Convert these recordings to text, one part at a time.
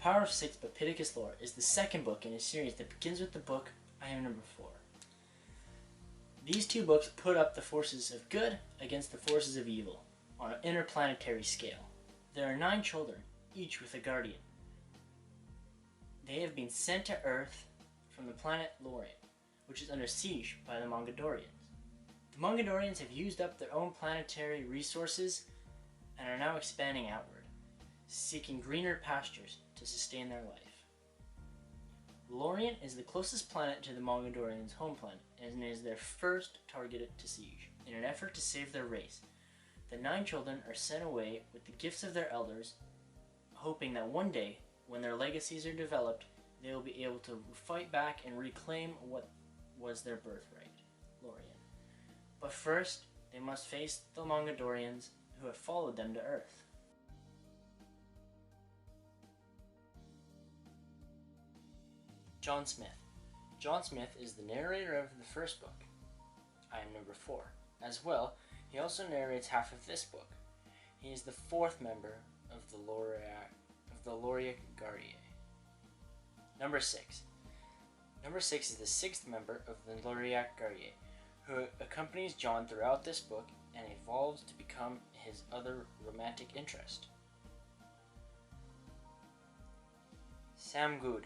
Power of Six by Pittacus Lore is the second book in a series that begins with the book I Am Number 4. These two books put up the forces of good against the forces of evil on an interplanetary scale. There are 9 children, each with a guardian. They have been sent to Earth from the planet Lorien, which is under siege by the Mongolians. The Mongolians have used up their own planetary resources and are now expanding outward, seeking greener pastures to sustain their life. Lorien is the closest planet to the Mongolians' home planet and is their first target to siege. In an effort to save their race, the 9 children are sent away with the gifts of their elders, hoping that one day, when their legacies are developed, they will be able to fight back and reclaim what was their birthright, Lorien. But first, they must face the Mongolians who have followed them to Earth. John Smith. John Smith is the narrator of the first book, I Am Number 4. As well, he also narrates half of this book. He is the 4th member of the Lauriac Guardiae. Number 6. Number 6 is the 6th member of the Lauriac Guardiae, who accompanies John throughout this book and evolves to become his other romantic interest. Sam Good.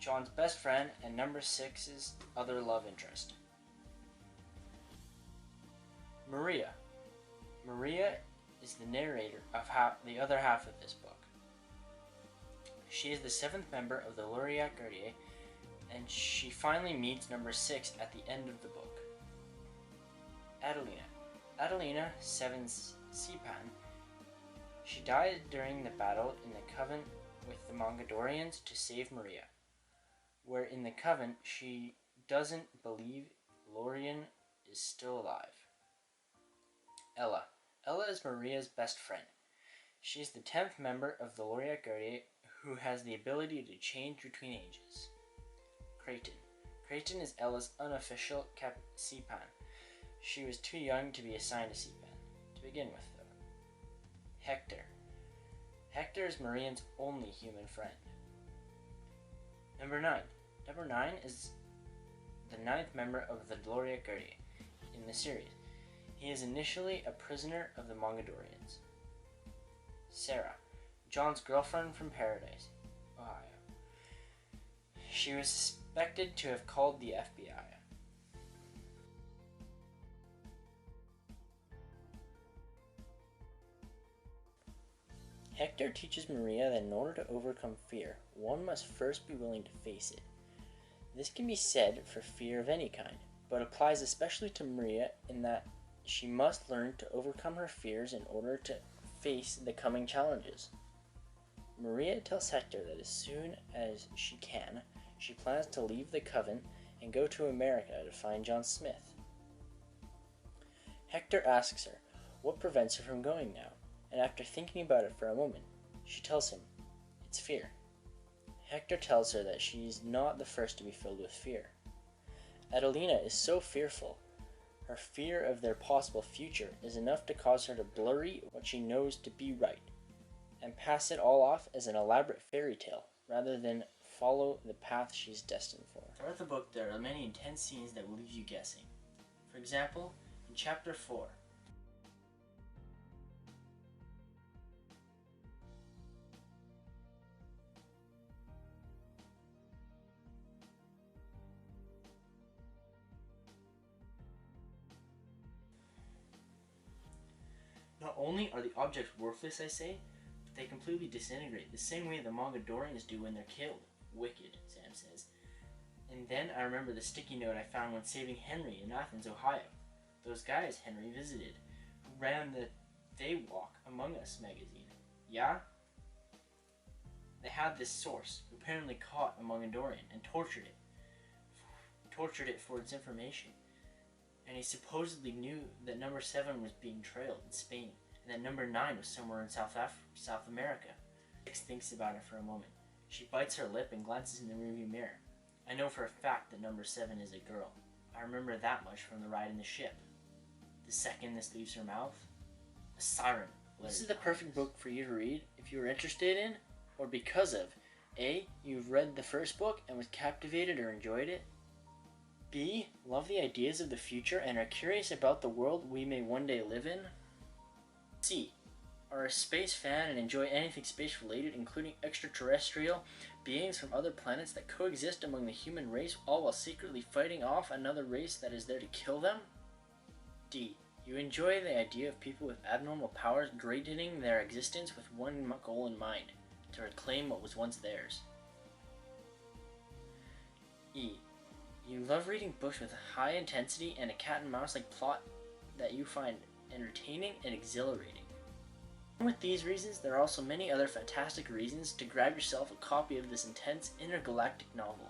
John's best friend and number 6's other love interest. Maria. Maria is the narrator of the other half of this book. She is the 7th member of the Lauriac Guardiae, and she finally meets number 6 at the end of the book. Adelina. Adelina, 7's Seapan. She died during the battle in the Coven with the Mongolians to save Maria, where in the Coven she doesn't believe Lorien is still alive. Ella. Ella is Maria's best friend. She is the 10th member of the Lauriac Guardiae who has the ability to change between ages. Creighton. Creighton is Ella's unofficial Seapan. She was too young to be assigned a Seapan to begin with, though. Hector. Hector is Marian's only human friend. Number 9. Number 9 is the 9th member of the Lauriac Guardiae in the series. He is initially a prisoner of the Mongolians. Sarah. John's girlfriend from Paradise, Ohio. She was suspected to have called the FBI. Hector teaches Maria that in order to overcome fear, one must first be willing to face it. This can be said for fear of any kind, but applies especially to Maria in that she must learn to overcome her fears in order to face the coming challenges. Maria tells Hector that as soon as she can, she plans to leave the Coven and go to America to find John Smith. Hector asks her what prevents her from going now, and after thinking about it for a moment, she tells him it's fear. Hector tells her that she is not the first to be filled with fear. Adelina is so fearful, her fear of their possible future is enough to cause her to blurry what she knows to be right, and pass it all off as an elaborate fairy tale, rather than follow the path she's destined for. Throughout the book, there are many intense scenes that will leave you guessing. For example, in Chapter 4, not only are the objects worthless, I say, but they completely disintegrate, the same way the Mongolians do when they're killed. Wicked, Sam says. And then I remember the sticky note I found when saving Henry in Athens, Ohio. Those guys Henry visited, who ran the They Walk Among Us magazine. Yeah? They had this source, who apparently caught a Mongolian and tortured it for its information. And he supposedly knew that number 7 was being trailed in Spain, and that number 9 was somewhere in South America. Six thinks about it for a moment. She bites her lip and glances in the rearview mirror. I know for a fact that number 7 is a girl. I remember that much from the ride in the ship. The second this leaves her mouth, a siren. This is the perfect book for you to read if you are interested in or because of A. You've read the first book and was captivated or enjoyed it. B. Love the ideas of the future and are curious about the world we may one day live in. C. Are a space fan and enjoy anything space related, including extraterrestrial beings from other planets that coexist among the human race, all while secretly fighting off another race that is there to kill them. D. You enjoy the idea of people with abnormal powers greatening their existence with one goal in mind: to reclaim what was once theirs. E. You love reading books with high intensity and a cat and mouse like plot that you find entertaining and exhilarating. With these reasons, there are also many other fantastic reasons to grab yourself a copy of this intense intergalactic novel.